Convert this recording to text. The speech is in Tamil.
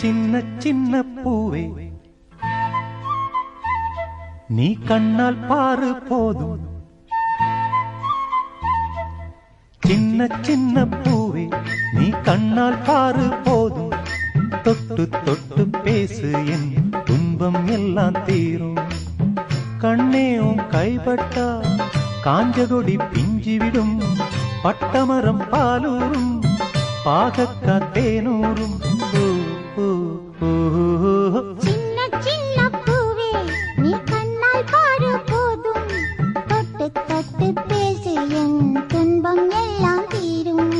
சின்ன சின்ன பூவே நீ கண்ணால் பாரு போதும். சின்ன சின்ன பூவே நீ கண்ணால் பாரு போதும். தொட்டு தொட்டு பேசு என் துன்பம் எல்லாம் தீரும். கண்ணே உன் கைப்பட்டா காஞ்சகொடி பிஞ்சிவிடும். பட்டமரம் பாலூரும் பாகக்கா தேனூரும். சின்ன சின்ன பூவே நீ கண்ணால் பாரு போதும். தொட்டு தொட்டு பேசு என் துன்பம் எல்லாம் தீரும்.